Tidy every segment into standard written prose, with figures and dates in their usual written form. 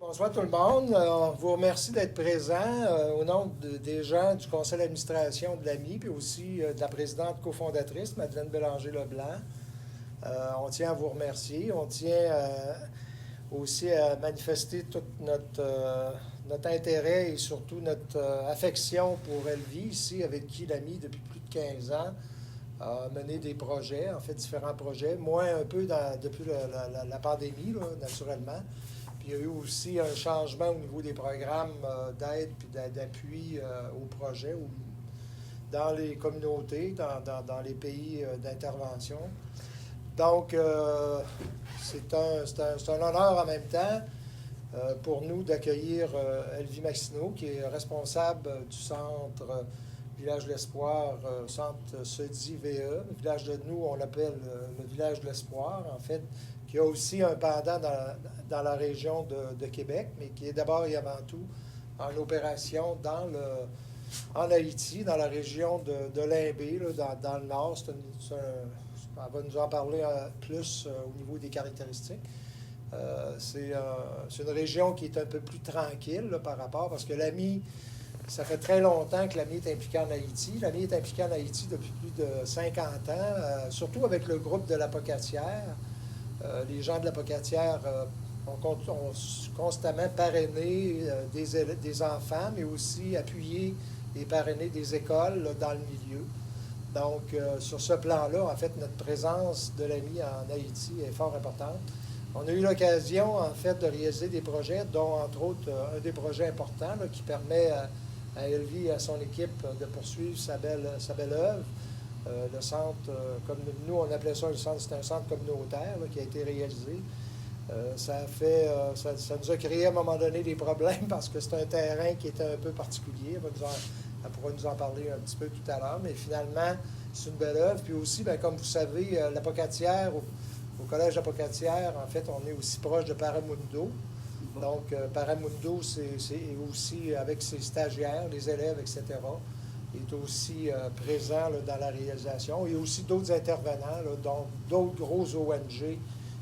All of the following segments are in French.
Bonsoir tout le monde. On vous remercie d'être présents au nom des gens du conseil d'administration de l'AMI, puis aussi de la présidente cofondatrice, Madeleine Bélanger-Leblanc. On tient à vous remercier. On tient aussi à manifester tout notre intérêt et surtout notre affection pour Elvie, ici, avec qui l'AMI, depuis plus de 15 ans, a mené des projets, en fait, différents projets, moins un peu depuis la pandémie, là, naturellement. Il y a eu aussi un changement au niveau des programmes d'aide et d'appui au projet dans les communautés, dans les pays d'intervention. Donc, c'est un honneur en même temps pour nous d'accueillir Elvie Maxineau, qui est responsable du centre Village de l'Espoir, centre SEDI VE. Le village de nous, on l'appelle le Village de l'Espoir, en fait, qui a aussi un pendant dans la région de Québec, mais qui est d'abord et avant tout en opération en Haïti, dans la région de Limbé, là, dans le nord. On va nous en parler plus au niveau des caractéristiques. C'est une région qui est un peu plus tranquille là, par rapport, parce que l'AMI, ça fait très longtemps que l'AMI est impliqué en Haïti. L'AMI est impliqué en Haïti depuis plus de 50 ans, surtout avec le groupe de l'Apocatière. Les gens de l'Apocatière ont constamment parrainé des enfants, mais aussi appuyé et parrainé des écoles là, dans le milieu. Donc, sur ce plan-là, en fait, notre présence de l'AMI en Haïti est fort importante. On a eu l'occasion, en fait, de réaliser des projets, dont, entre autres, un des projets importants là, qui permet à Elvie et à son équipe de poursuivre sa belle œuvre. Le centre, comme nous, on appelait ça le centre, c'est un centre communautaire là, qui a été réalisé. Ça nous a créé à un moment donné des problèmes parce que c'est un terrain qui était un peu particulier. Elle pourra nous en parler un petit peu tout à l'heure, mais finalement, c'est une belle œuvre. Puis aussi, bien, comme vous savez, l'Apocatière, au Collège Apocatière, en fait, on est aussi proche de Paramundo. Donc, Paramundo, c'est aussi avec ses stagiaires, les élèves, etc., est aussi présent là, dans la réalisation. Il y a aussi d'autres intervenants, là, dont d'autres gros ONG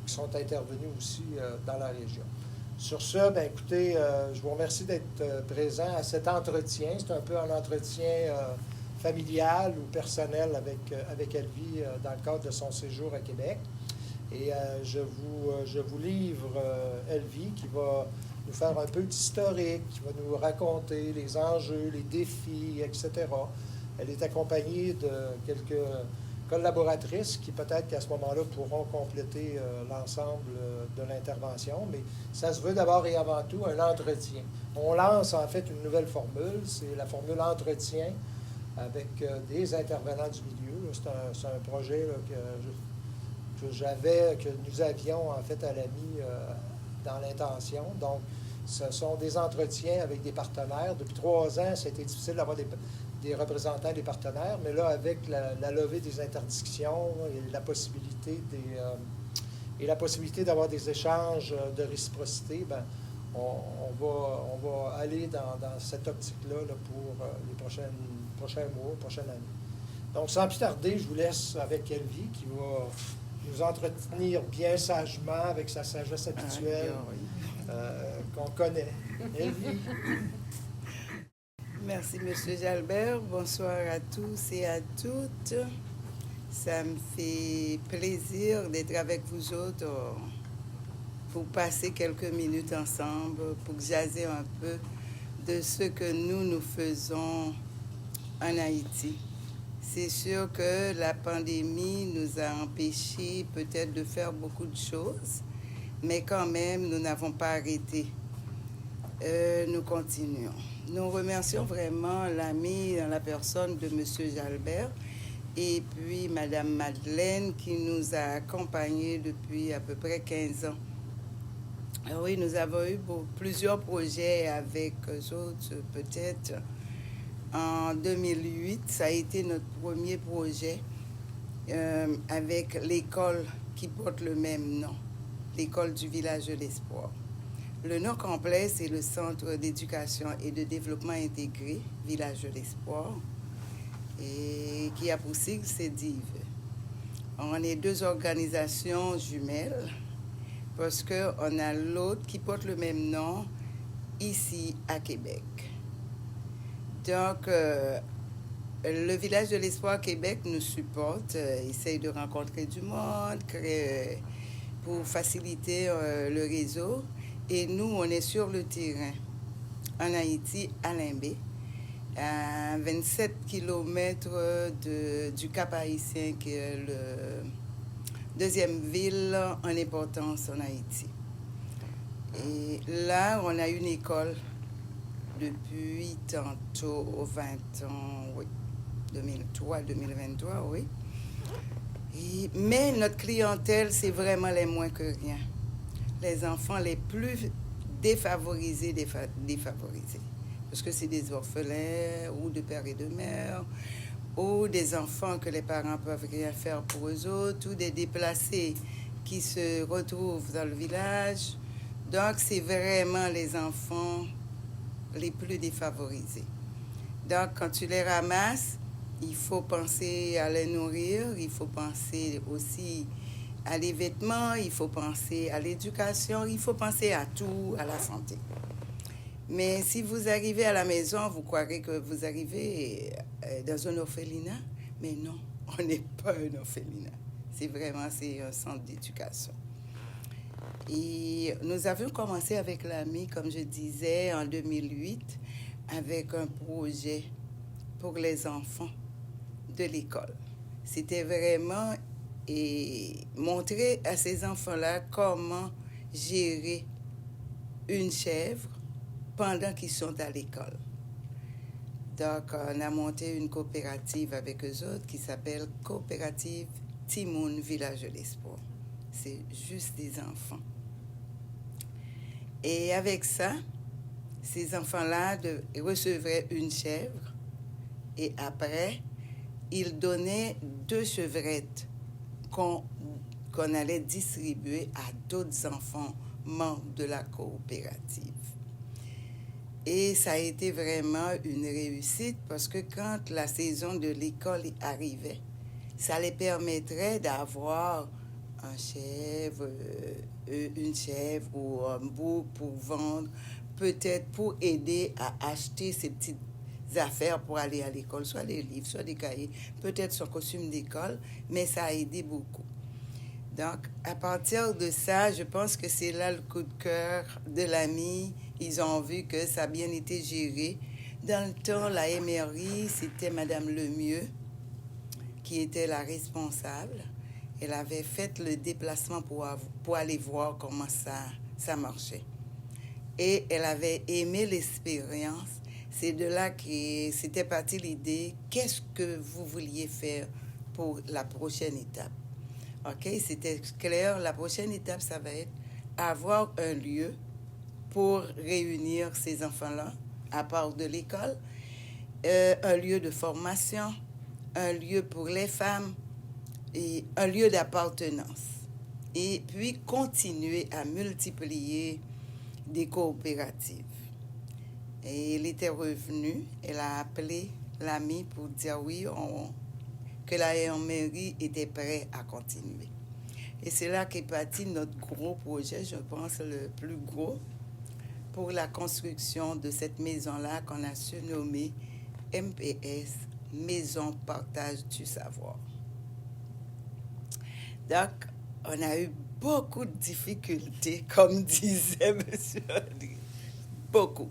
qui sont intervenus aussi dans la région. Sur ce, bien, écoutez, je vous remercie d'être présent à cet entretien. C'est un peu un entretien familial ou personnel avec Elvie dans le cadre de son séjour à Québec. Et je vous livre Elvie qui va nous faire un peu d'historique, qui va nous raconter les enjeux, les défis, etc. Elle est accompagnée de quelques collaboratrices qui peut-être qu'à ce moment-là pourront compléter l'ensemble de l'intervention, mais ça se veut d'abord et avant tout un entretien. On lance en fait une nouvelle formule, c'est la formule entretien avec des intervenants du milieu. C'est un projet là, que nous avions en fait à l'AMI dans l'intention. Donc, ce sont des entretiens avec des partenaires. Depuis 3 ans, ça a été difficile d'avoir des représentants des partenaires, mais là, avec la levée des interdictions et la possibilité d'avoir des échanges de réciprocité, bien, on va aller dans cette optique-là là, pour les prochains mois, prochaines années. Donc, sans plus tarder, je vous laisse avec Elvie qui va nous entretenir bien sagement avec sa sagesse habituelle qu'on connaît. Elvie. Merci, M. Jalbert. Bonsoir à tous et à toutes. Ça me fait plaisir d'être avec vous autres pour passer quelques minutes ensemble, pour jaser un peu de ce que nous faisons en Haïti. C'est sûr que la pandémie nous a empêchés peut-être de faire beaucoup de choses, mais quand même, nous n'avons pas arrêté. Nous continuons. Nous remercions vraiment l'AMI dans la personne de M. Jalbert et puis Mme Madeleine qui nous a accompagnés depuis à peu près 15 ans. Oui, nous avons eu plusieurs projets avec eux autres, peut-être. En 2008, ça a été notre premier projet avec l'école qui porte le même nom, l'école du Village de l'Espoir. Le nom complet, c'est le Centre d'éducation et de développement intégré, Village de l'Espoir, et qui a pour sigle CEDIV. On est 2 organisations jumelles parce qu'on a l'autre qui porte le même nom, ici à Québec. Donc, le Village de l'Espoir Québec nous supporte, essaye de rencontrer du monde, pour faciliter le réseau. Et nous, on est sur le terrain, en Haïti, à Limbé, à 27 km du Cap-Haïtien, qui est la deuxième ville en importance en Haïti. Et là, on a une école depuis tantôt 20 ans, oui, 2023, oui. Mais notre clientèle, c'est vraiment les moins que rien. Les enfants les plus défavorisés. Parce que c'est des orphelins ou de père et de mère, ou des enfants que les parents peuvent rien faire pour eux autres, ou des déplacés qui se retrouvent dans le village. Donc, c'est vraiment les enfants les plus défavorisés. Donc, quand tu les ramasses, il faut penser à les nourrir, il faut penser aussi à les vêtements, il faut penser à l'éducation, il faut penser à tout, à la santé. Mais si vous arrivez à la maison, vous croirez que vous arrivez dans un orphelinat, mais non, on n'est pas un orphelinat. C'est un centre d'éducation. Et nous avions commencé avec l'AMI, comme je disais, en 2008, avec un projet pour les enfants de l'école. C'était vraiment montrer à ces enfants-là comment gérer une chèvre pendant qu'ils sont à l'école. Donc, on a monté une coopérative avec eux autres qui s'appelle Coopérative Timoun Village de l'Espoir. C'est juste des enfants. Et avec ça, ces enfants-là recevraient une chèvre et après, ils donnaient 2 chevrettes qu'on allait distribuer à d'autres enfants membres de la coopérative. Et ça a été vraiment une réussite parce que quand la saison de l'école arrivait, ça les permettrait d'avoir une chèvre ou un bouc pour vendre, peut-être pour aider à acheter ces petites affaires pour aller à l'école, soit des livres, soit des cahiers, peut-être son costume d'école, mais ça a aidé beaucoup. Donc, à partir de ça, je pense que c'est là le coup de cœur de l'AMI. Ils ont vu que ça a bien été géré. Dans le temps, la MRI, c'était Madame Lemieux qui était la responsable. Elle avait fait le déplacement pour aller voir comment ça marchait. Et elle avait aimé l'expérience. C'est de là que c'était parti l'idée, qu'est-ce que vous vouliez faire pour la prochaine étape? OK, c'était clair. La prochaine étape, ça va être avoir un lieu pour réunir ces enfants-là, à part de l'école, un lieu de formation, un lieu pour les femmes et un lieu d'appartenance. Et puis, continuer à multiplier des coopératives. Et elle était revenue, elle a appelé l'AMI pour dire oui, que la mairie était prête à continuer. Et c'est là qu'est parti notre gros projet, je pense le plus gros, pour la construction de cette maison-là qu'on a surnommée MPS, Maison Partage du Savoir. Donc, on a eu beaucoup de difficultés, comme disait M. André. Beaucoup.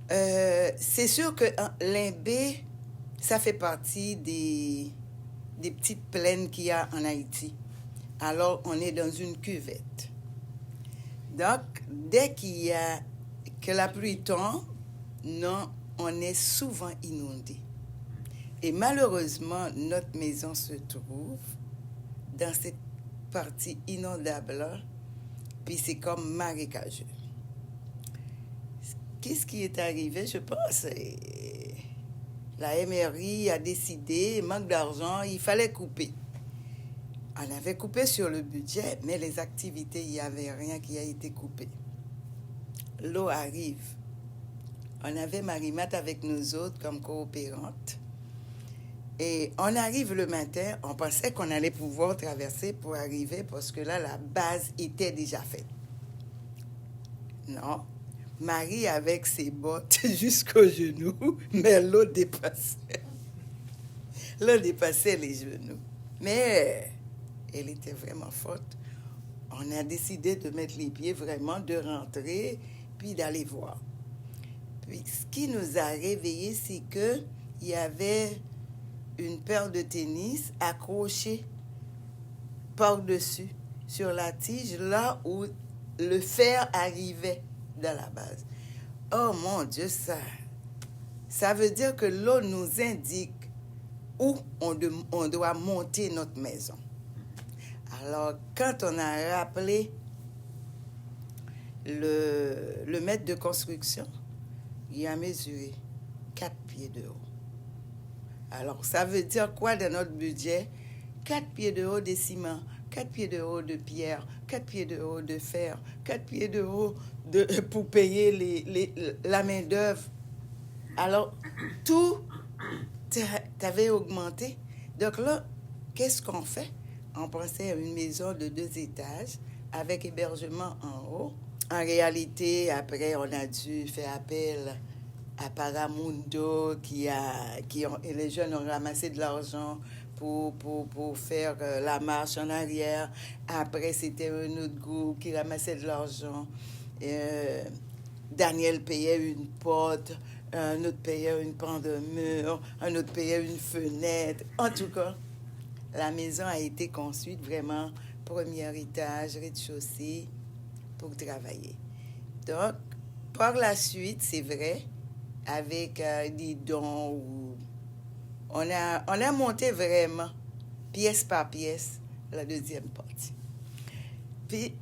C'est sûr que Limbé, ça fait partie des petites plaines qu'il y a en Haïti. Alors, on est dans une cuvette. Donc, dès que la pluie tombe, on est souvent inondé. Et malheureusement, notre maison se trouve dans cette partie inondable-là, puis c'est comme marécageux. Qu'est-ce qui est arrivé? Je pense la MRI a décidé, manque d'argent, il fallait couper. On avait coupé sur le budget, mais les activités, il n'y avait rien qui a été coupé. L'eau arrive. On avait Marimat avec nous autres comme coopérante. Et on arrive le matin, on pensait qu'on allait pouvoir traverser pour arriver parce que là, la base était déjà faite. Non. Marie avec ses bottes jusqu'aux genoux, mais l'eau dépassait les genoux. Mais elle était vraiment forte. On a décidé de mettre les pieds vraiment, de rentrer, puis d'aller voir. Puis ce qui nous a réveillés, c'est qu'il y avait une paire de tennis accrochée par-dessus, sur la tige, là où le fer arrivait de la base. Oh mon Dieu, ça veut dire que l'eau nous indique où on doit monter notre maison. Alors, quand on a rappelé le maître de construction, il a mesuré 4 pieds de haut. Alors, ça veut dire quoi dans notre budget? 4 pieds de haut de ciment, 4 pieds de haut de pierre, 4 pieds de haut de fer, 4 pieds de haut pour payer la main-d'œuvre. Alors, tout t'avait augmenté. Donc là, qu'est-ce qu'on fait? On pensait à une maison de 2 étages avec hébergement en haut. En réalité, après, on a dû faire appel à Paramundo et les jeunes ont ramassé de l'argent pour faire la marche en arrière. Après, c'était un autre groupe qui ramassait de l'argent. Daniel payait une porte, un autre payait une pan de mur, un autre payait une fenêtre. En tout cas, la maison a été construite vraiment premier étage, rez-de-chaussée, pour travailler. Donc, par la suite, c'est vrai, avec des dons, on a monté vraiment, pièce par pièce, la deuxième partie. Puis,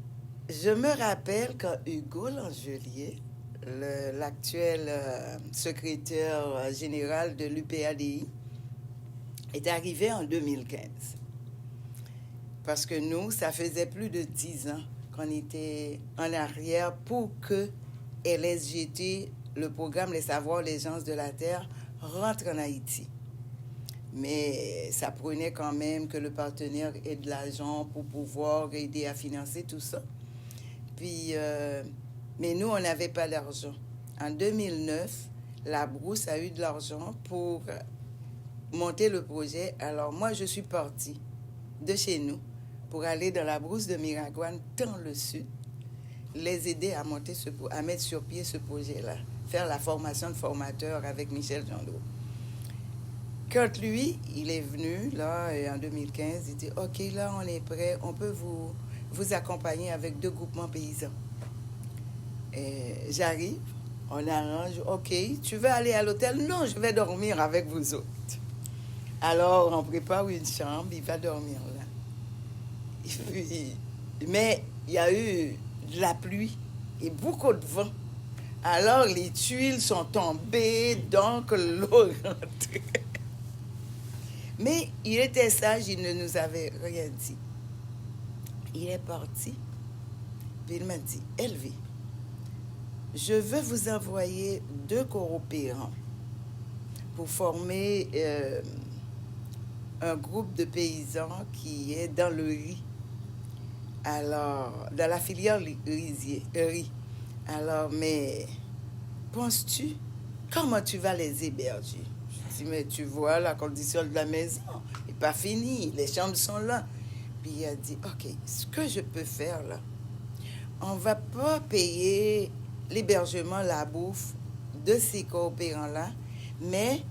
je me rappelle quand Hugo Langelier, l'actuel secrétaire général de l'UPADI, est arrivé en 2015. Parce que nous, ça faisait plus de 10 ans qu'on était en arrière pour que LSGT, le programme Les Savoirs, les Gens de la Terre, rentre en Haïti. Mais ça prenait quand même que le partenaire ait de l'argent pour pouvoir aider à financer tout ça. Puis, mais nous, on n'avait pas d'argent. En 2009, la Brousse a eu de l'argent pour monter le projet. Alors, moi, je suis partie de chez nous pour aller dans la Brousse de Miragouane, dans le sud, les aider à mettre sur pied ce projet-là, faire la formation de formateur avec Michel Jandot. Quand lui, il est venu, là, en 2015, il dit « OK, là, on est prêt, on peut vous accompagner avec 2 groupements paysans. » J'arrive, on arrange « OK, tu veux aller à l'hôtel? Non, je vais dormir avec vous autres. » Alors, on prépare une chambre, il va dormir là. Mais il y a eu de la pluie et beaucoup de vent. Alors, les tuiles sont tombées, donc l'eau rentrait. Mais il était sage, il ne nous avait rien dit. Il est parti, puis il m'a dit, « Elvie, je veux vous envoyer 2 coopérants pour former un groupe de paysans qui est dans le riz. Alors, dans la filière riz. Alors, mais penses-tu, comment tu vas les héberger? » Je dis, mais tu vois, la condition de la maison n'est pas finie, les chambres sont là. Puis il a dit, OK, ce que je peux faire là, on ne va pas payer l'hébergement, la bouffe de ces coopérants-là, mais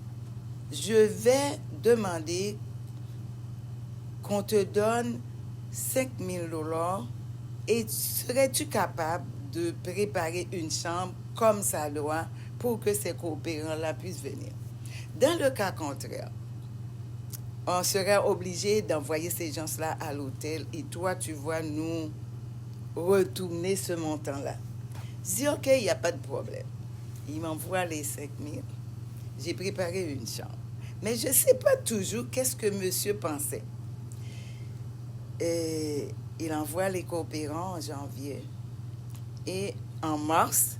je vais demander qu'on te donne 5 000 $ et serais-tu capable de préparer une chambre comme ça doit pour que ces coopérants-là puissent venir? Dans le cas contraire, on serait obligé d'envoyer ces gens-là à l'hôtel et toi, tu vas nous retourner ce montant-là. Je dis, OK, il n'y a pas de problème. Il m'envoie les 5 000. J'ai préparé une chambre. Mais je ne sais pas toujours qu'est-ce que monsieur pensait. Et il envoie les coopérants en janvier. Et en mars,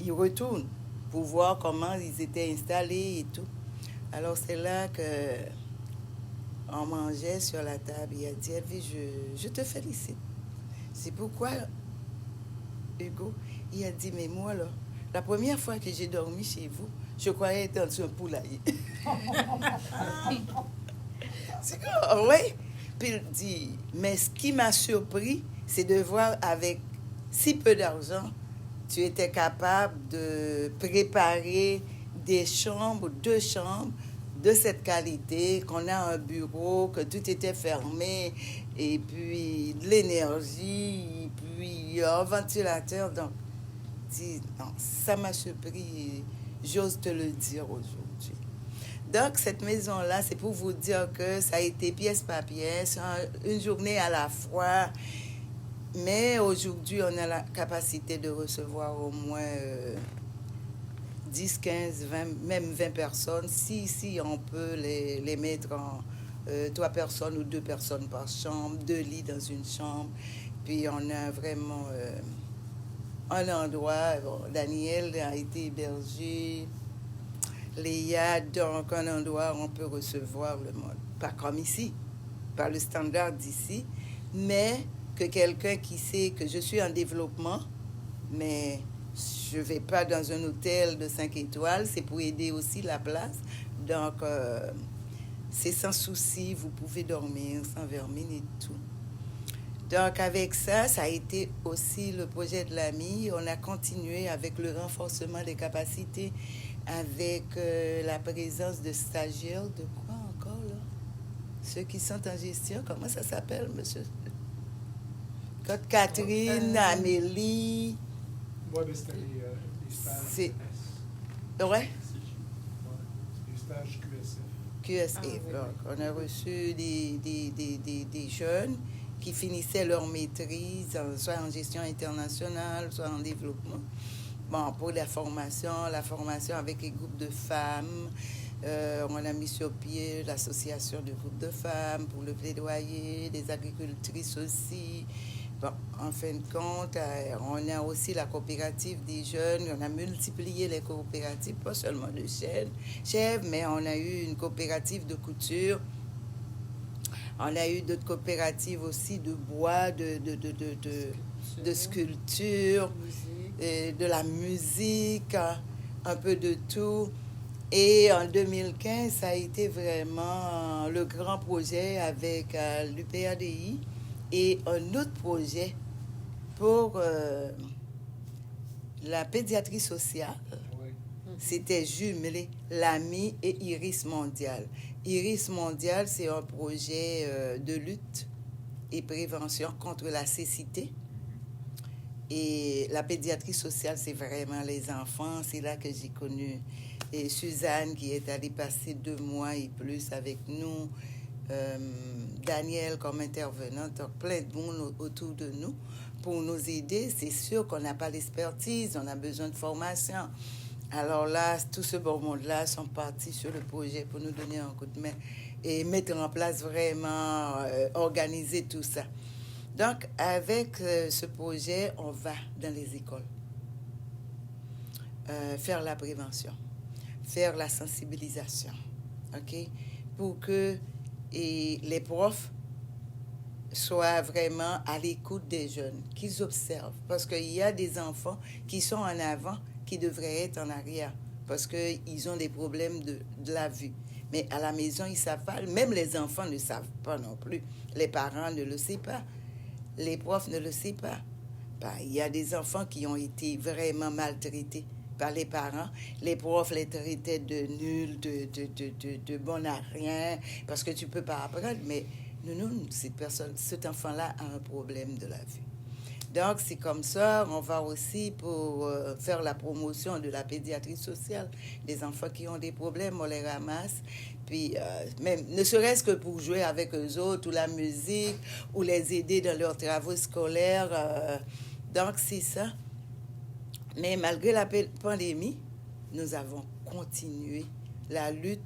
il retourne pour voir comment ils étaient installés et tout. Alors, c'est là qu'on mangeait sur la table. Il a dit, Elvie, je te félicite. C'est pourquoi, Hugo, Il a dit, mais moi, là, la première fois que j'ai dormi chez vous, je croyais être dans un poulailler. C'est quoi, oui. Puis il dit, mais ce qui m'a surpris, c'est de voir avec si peu d'argent, tu étais capable de préparer des chambres, 2 chambres de cette qualité, qu'on a un bureau, que tout était fermé, et puis de l'énergie, et puis un ventilateur. Donc, dis, non, ça m'a surpris, j'ose te le dire aujourd'hui. Donc, cette maison-là, c'est pour vous dire que ça a été pièce par pièce, une journée à la fois. Mais aujourd'hui, on a la capacité de recevoir au moins 10, 15, 20, même 20 personnes. Si on peut les mettre en 3 personnes ou 2 personnes par chambre, 2 lits dans une chambre. Puis on a vraiment un endroit. Bon, Daniel a été hébergé. Léa, donc un endroit où on peut recevoir le monde. Pas comme ici, par le standard d'ici, mais que quelqu'un qui sait que je suis en développement, mais je ne vais pas dans un hôtel de 5 étoiles, c'est pour aider aussi la place. Donc, c'est sans souci, vous pouvez dormir sans vermine et tout. Donc, avec ça, ça a été aussi le projet de l'AMI. On a continué avec le renforcement des capacités, avec la présence de stagiaires, de quoi encore, là? Ceux qui sont en gestion, comment ça s'appelle, monsieur? Catherine, Amélie. Moi, c'était les stages. C'est... QSF. Ouais? Les stages QSF. QSF. Donc, on a reçu des jeunes qui finissaient leur maîtrise, soit en gestion internationale, soit en développement. Bon, pour la formation avec les groupes de femmes, on a mis sur pied l'association de groupes de femmes pour le plaidoyer, des agricultrices aussi. Bon, en fin de compte, on a aussi la coopérative des jeunes. On a multiplié les coopératives, pas seulement de chèvres, mais on a eu une coopérative de couture. On a eu d'autres coopératives aussi de bois, de sculpture, de la musique, un peu de tout. Et en 2015, ça a été vraiment le grand projet avec l'UPADI et un autre projet pour la pédiatrie sociale. Oui. C'était jumelé l'AMI et Iris Mondial. Iris Mondial, c'est un projet de lutte et prévention contre la cécité. Et la pédiatrie sociale, c'est vraiment les enfants. C'est là que j'ai connu et Suzanne, qui est allée passer 2 mois et plus avec nous. Daniel comme intervenante, donc plein de monde autour de nous pour nous aider. C'est sûr qu'on n'a pas l'expertise, on a besoin de formation. Alors là, tout ce bon monde-là sont partis sur le projet pour nous donner un coup de main et mettre en place vraiment, organiser tout ça. Donc, avec ce projet, on va dans les écoles faire la prévention, faire la sensibilisation, OK? Pour que les profs soient vraiment à l'écoute des jeunes, qu'ils observent. Parce qu'il y a des enfants qui sont en avant, qui devraient être en arrière, parce qu'ils ont des problèmes de la vue. Mais à la maison, ils ne savent pas. Même les enfants ne savent pas non plus. Les parents ne le savent pas. Les profs ne le savent pas. Il y a des enfants qui ont été vraiment maltraités par les parents. Les profs les traitaient de nuls, de bon à rien, parce que tu ne peux pas apprendre. Mais non, cet enfant-là a un problème de la vue. Donc, c'est comme ça, on va aussi pour faire la promotion de la pédiatrie sociale. Des enfants qui ont des problèmes, on les ramasse. Puis, même, ne serait-ce que pour jouer avec eux autres, ou la musique, ou les aider dans leurs travaux scolaires. Donc, c'est ça. Mais malgré la pandémie, nous avons continué. La lutte,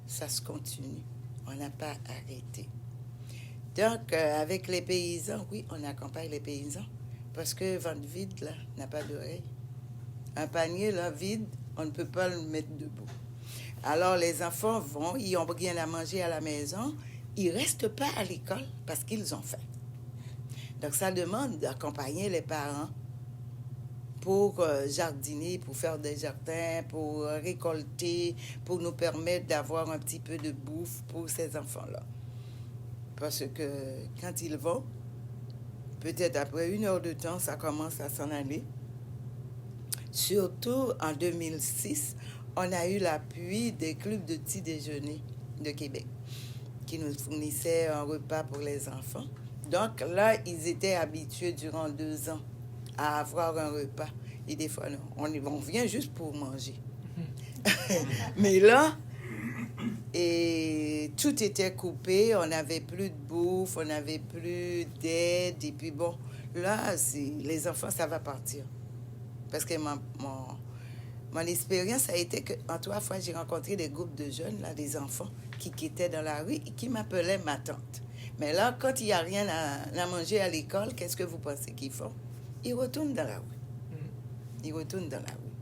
ça se continue. On n'a pas arrêté. Donc, avec les paysans, oui, on accompagne les paysans. Parce que ventre vide, là, n'a pas d'oreille. Un panier, là, vide, on ne peut pas le mettre debout. Alors, les enfants vont, ils ont rien à manger à la maison. Ils ne restent pas à l'école parce qu'ils ont faim. Donc, ça demande d'accompagner les parents pour jardiner, pour faire des jardins, pour récolter, pour nous permettre d'avoir un petit peu de bouffe pour ces enfants-là. Parce que quand ils vont, peut-être après 1 heure de temps, ça commence à s'en aller. Surtout en 2006, on a eu l'appui des clubs de petit déjeuner de Québec qui nous fournissaient un repas pour les enfants. Donc là, ils étaient habitués durant 2 ans à avoir un repas. Et des fois, non, on vient juste pour manger. Mais là, et tout était coupé, on n'avait plus de bouffe, on n'avait plus d'aide. Et puis bon, là, les enfants, ça va partir. Parce que mon expérience a été qu'en 3 fois, j'ai rencontré des groupes de jeunes, là, des enfants qui étaient dans la rue et qui m'appelaient ma tante. Mais là, quand il n'y a rien à manger à l'école, qu'est-ce que vous pensez qu'ils font? Ils retournent dans la rue. Ils retournent dans la rue.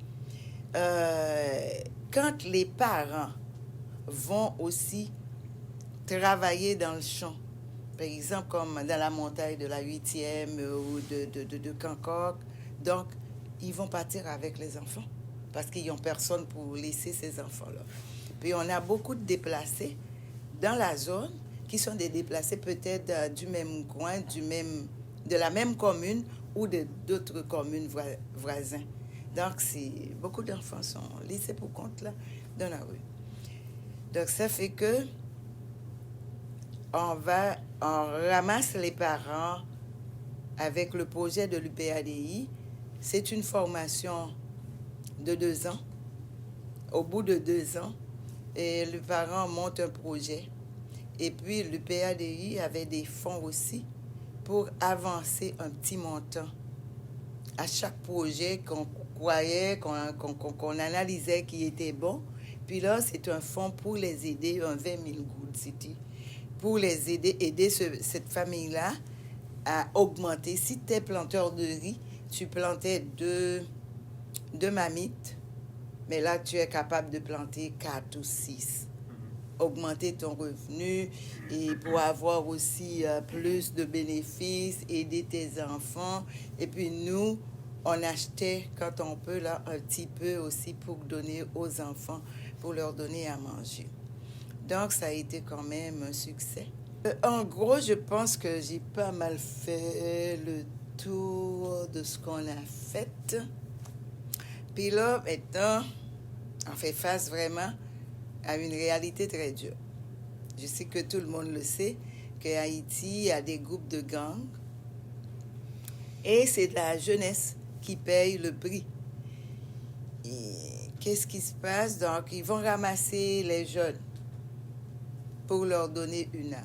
Quand les parents vont aussi travailler dans le champ, par exemple, comme dans la montagne de la 8e ou de Cancoque, donc, ils vont partir avec les enfants parce qu'ils n'ont personne pour laisser ces enfants-là. Puis, on a beaucoup de déplacés dans la zone qui sont des déplacés peut-être du même coin, de la même commune ou d'autres communes voisines. Donc, beaucoup d'enfants sont laissés pour compte là, dans la rue. Donc, ça fait que on ramasse les parents avec le projet de l'UPADI. C'est une formation de 2 ans. Au bout de 2 ans, et le parent monte un projet. Et puis, l'UPADI avait des fonds aussi pour avancer un petit montant à chaque projet qu'on croyait, qu'on analysait qui était bon. Puis là, c'est un fonds pour les aider, un 20 000 Good City, pour les aider cette famille-là à augmenter. Si tu es planteur de riz, tu plantais 2 mamites, mais là, tu es capable de planter 4 ou 6. Augmenter ton revenu et pour avoir aussi plus de bénéfices, aider tes enfants. Et puis nous, on achetait, quand on peut, là, un petit peu aussi pour donner aux enfants, pour leur donner à manger. Donc, ça a été quand même un succès. En gros, je pense que j'ai pas mal fait le tour de ce qu'on a fait. Puis là, maintenant, on fait face vraiment à une réalité très dure. Je sais que tout le monde le sait, qu'à Haïti, il y a des groupes de gangs. Et c'est la jeunesse qui paye le prix. Et qu'est-ce qui se passe? Donc, ils vont ramasser les jeunes pour leur donner une âme.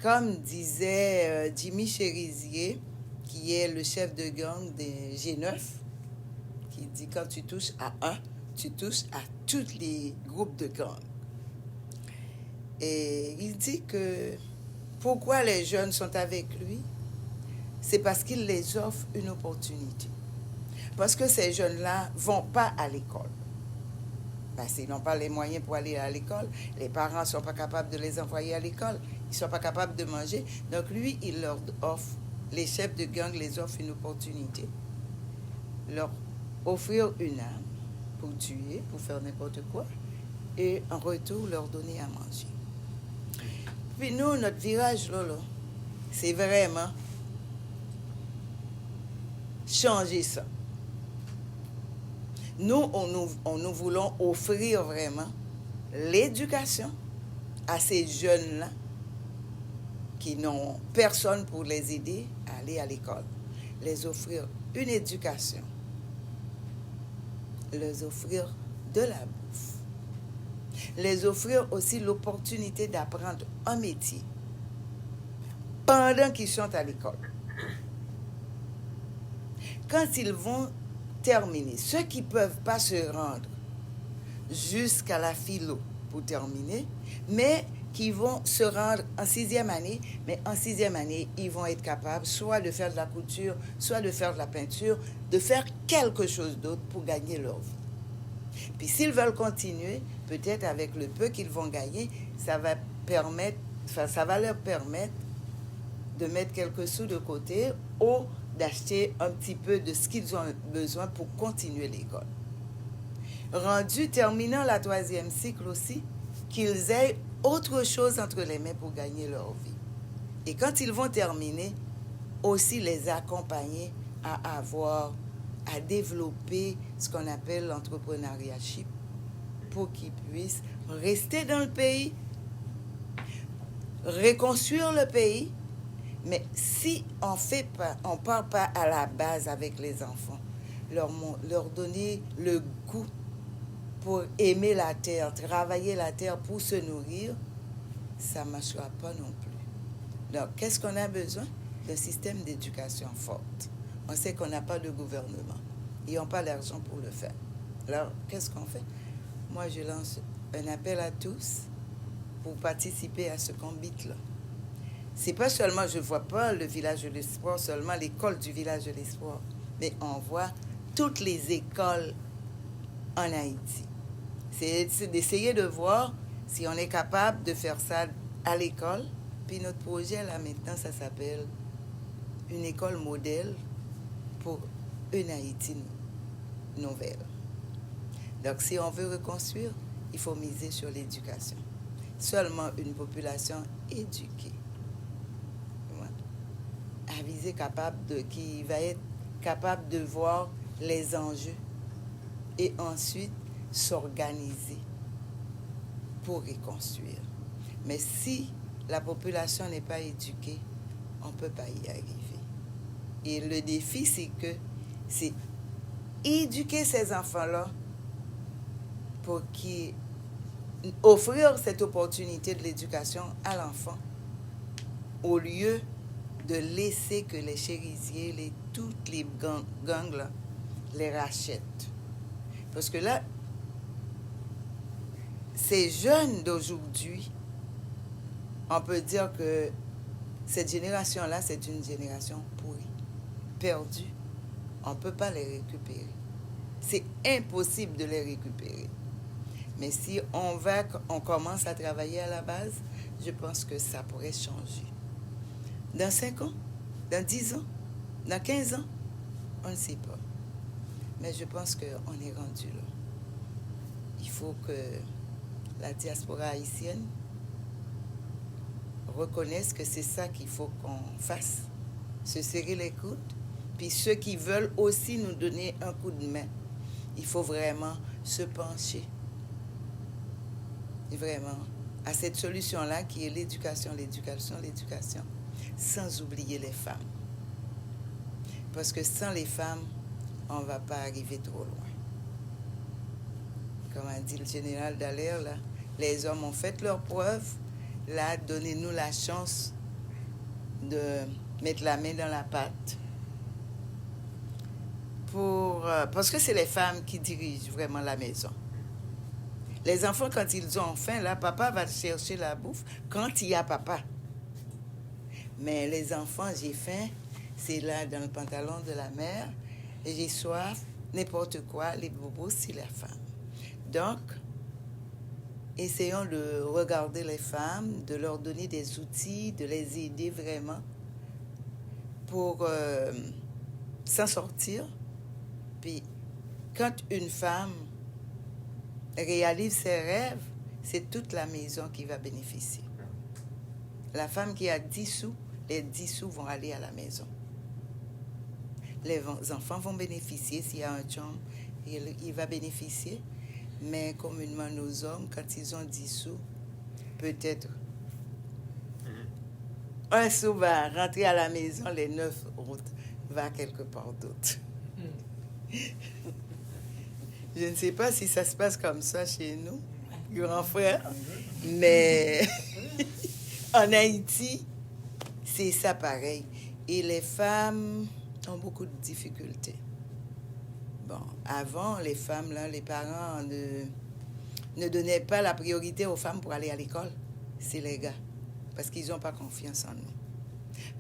Comme disait Jimmy Cherizier, qui est le chef de gang des G9, qui dit quand tu touches à un, tu touches à tous les groupes de gangs. Et il dit que pourquoi les jeunes sont avec lui, c'est parce qu'il les offre une opportunité. Parce que ces jeunes-là ne vont pas à l'école. Parce qu'ils n'ont pas les moyens pour aller à l'école. Les parents ne sont pas capables de les envoyer à l'école. Ils ne sont pas capables de manger. Donc lui, il leur offre, les chefs de gang les offrent une opportunité. Leur offrir une âme pour tuer, pour faire n'importe quoi. Et en retour, leur donner à manger. Puis nous, notre virage, là, c'est vraiment changer ça. Nous, nous voulons offrir vraiment l'éducation à ces jeunes-là qui n'ont personne pour les aider à aller à l'école. Les offrir une éducation. Les offrir de la bouffe. Les offrir aussi l'opportunité d'apprendre un métier pendant qu'ils sont à l'école. Quand ils vont terminer, ceux qui ne peuvent pas se rendre jusqu'à la philo pour terminer, mais qui vont se rendre en 6e année, mais en 6e année, ils vont être capables soit de faire de la couture, soit de faire de la peinture, de faire quelque chose d'autre pour gagner leur vie. Puis s'ils veulent continuer, peut-être avec le peu qu'ils vont gagner, ça va leur permettre de mettre quelques sous de côté ou d'acheter un petit peu de ce qu'ils ont besoin pour continuer l'école. Rendu terminant la 3e cycle aussi, qu'ils aient autre chose entre les mains pour gagner leur vie. Et quand ils vont terminer, aussi les accompagner à développer ce qu'on appelle l'entrepreneuriat pour qu'ils puissent rester dans le pays, reconstruire le pays. Mais si on part pas à la base avec les enfants, leur donner le goût pour aimer la terre, travailler la terre pour se nourrir, ça ne marchera pas non plus. Donc, qu'est-ce qu'on a besoin? D'un système d'éducation forte. On sait qu'on n'a pas de gouvernement. Ils n'ont pas l'argent pour le faire. Alors, qu'est-ce qu'on fait? Moi, je lance un appel à tous pour participer à ce combat-là. C'est pas seulement, je ne vois pas le village de l'espoir, seulement l'école du village de l'espoir, mais on voit toutes les écoles en Haïti. C'est d'essayer de voir si on est capable de faire ça à l'école. Puis notre projet, là, maintenant, ça s'appelle une école modèle pour une Haïti nouvelle. Donc, si on veut reconstruire, il faut miser sur l'éducation. Seulement une population éduquée, avisée, qui va être capable de voir les enjeux et ensuite s'organiser pour reconstruire. Mais si la population n'est pas éduquée, on ne peut pas y arriver. Et le défi, c'est éduquer ces enfants-là pour offrir cette opportunité de l'éducation à l'enfant au lieu de laisser que les chérisiers, toutes les gangs là, les rachètent. Parce que là, ces jeunes d'aujourd'hui, on peut dire que cette génération-là, c'est une génération pourrie, perdue. On ne peut pas les récupérer. C'est impossible de les récupérer. Mais si on commence à travailler à la base, je pense que ça pourrait changer. Dans 5 ans, dans 10 ans, dans 15 ans, on ne sait pas. Mais je pense qu'on est rendu là. Il faut que la diaspora haïtienne reconnaisse que c'est ça qu'il faut qu'on fasse. Se serrer les coudes. Puis ceux qui veulent aussi nous donner un coup de main, il faut vraiment se pencher. Et vraiment, à cette solution-là qui est l'éducation, sans oublier les femmes. Parce que sans les femmes, on ne va pas arriver trop loin. Comme a dit le général Dallaire, là, les hommes ont fait leurs preuves. Là, donnez-nous la chance de mettre la main dans la pâte. Parce que c'est les femmes qui dirigent vraiment la maison. Les enfants, quand ils ont faim, là, papa va chercher la bouffe quand il y a papa. Mais les enfants, j'ai faim, c'est là dans le pantalon de la mère, et j'ai soif, n'importe quoi, les bobos, c'est la femme. Donc, essayons de regarder les femmes, de leur donner des outils, de les aider vraiment pour s'en sortir. Puis, quand une femme réalise ses rêves, c'est toute la maison qui va bénéficier. La femme qui a 10 sous, les 10 sous vont aller à la maison. Les enfants vont bénéficier. S'il y a un chum, il va bénéficier. Mais communément, nos hommes, quand ils ont 10 sous, peut-être un sou va rentrer à la maison, les 9 autres va quelque part d'autre. Je ne sais pas si ça se passe comme ça chez nous, grand frère, mais en Haïti, c'est ça pareil. Et les femmes ont beaucoup de difficultés. Bon, avant, les femmes, là, les parents ne donnaient pas la priorité aux femmes pour aller à l'école. C'est les gars, parce qu'ils n'ont pas confiance en nous.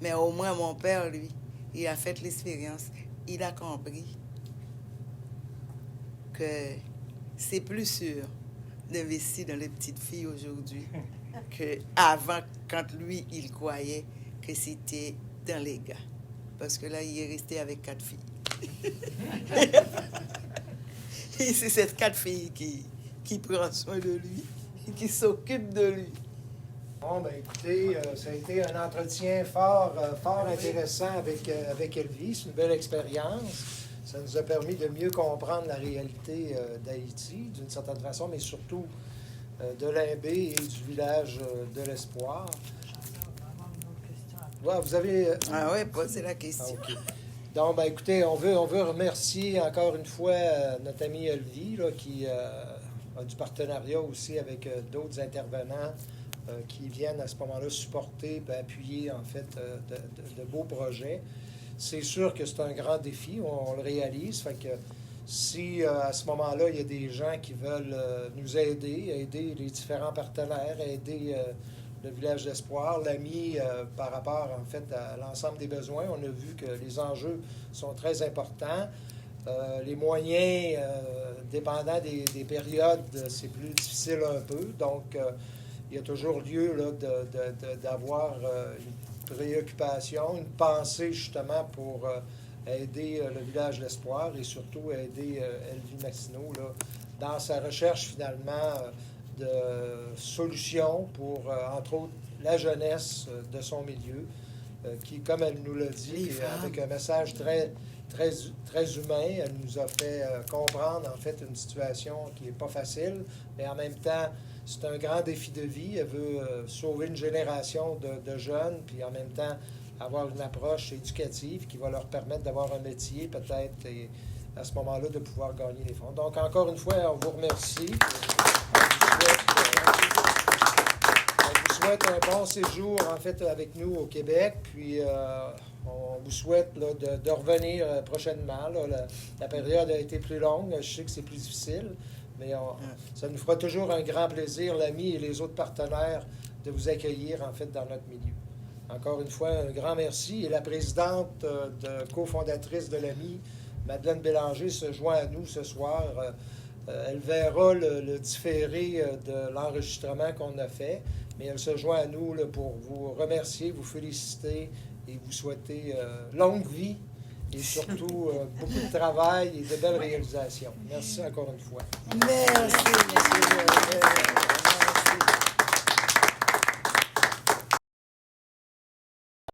Mais au moins, mon père, lui, il a fait l'expérience. Il a compris que c'est plus sûr d'investir dans les petites filles aujourd'hui qu'avant, quand lui, il croyait que c'était dans les gars. parce que là, il est resté avec 4 filles. Et c'est ces 4 filles qui prend soin de lui, qui s'occupe de lui. Bon, ben écoutez, ça a été un entretien fort intéressant avec Elvie. C'est une belle expérience. Ça nous a permis de mieux comprendre la réalité d'Haïti, d'une certaine façon, mais surtout de Limbé et du village de l'Espoir. Ouais, vous avez... Ah oui, posez la question. Ah, OK. Donc, ben, écoutez, on veut remercier encore une fois notre ami Elvie, là, qui a du partenariat aussi avec d'autres intervenants qui viennent à ce moment-là supporter, appuyer, en fait, de beaux projets. C'est sûr que c'est un grand défi, on le réalise. Fait que si à ce moment-là, il y a des gens qui veulent nous aider les différents partenaires, aider le village d'Espoir, l'AMI par rapport en fait à l'ensemble des besoins, on a vu que les enjeux sont très importants. Les moyens, dépendant des périodes, c'est plus difficile un peu. Donc, il y a toujours lieu là, d'avoir une préoccupation, une pensée justement pour aider le village d'Espoir et surtout aider Elvie Maxineau là, dans sa recherche finalement de solutions pour, entre autres, la jeunesse de son milieu, qui, comme elle nous l'a dit, avec un message très humain, elle nous a fait comprendre en fait une situation qui n'est pas facile, mais en même temps, c'est un grand défi de vie. Elle veut sauver une génération de jeunes, puis en même temps avoir une approche éducative qui va leur permettre d'avoir un métier peut-être et à ce moment-là de pouvoir gagner les fonds. Donc encore une fois, on vous remercie. On vous souhaite un bon séjour en fait avec nous au Québec, puis on vous souhaite là, de revenir prochainement. Là. La période a été plus longue, je sais que c'est plus difficile. Mais ça nous fera toujours un grand plaisir, l'AMI et les autres partenaires, de vous accueillir, en fait, dans notre milieu. Encore une fois, un grand merci. Et la présidente cofondatrice de l'AMI, Madeleine Bélanger, se joint à nous ce soir. Elle verra le différé de l'enregistrement qu'on a fait, mais elle se joint à nous là, pour vous remercier, vous féliciter et vous souhaiter longue vie. Et surtout, beaucoup de travail et de belles réalisations. Merci encore une fois. Merci, monsieur.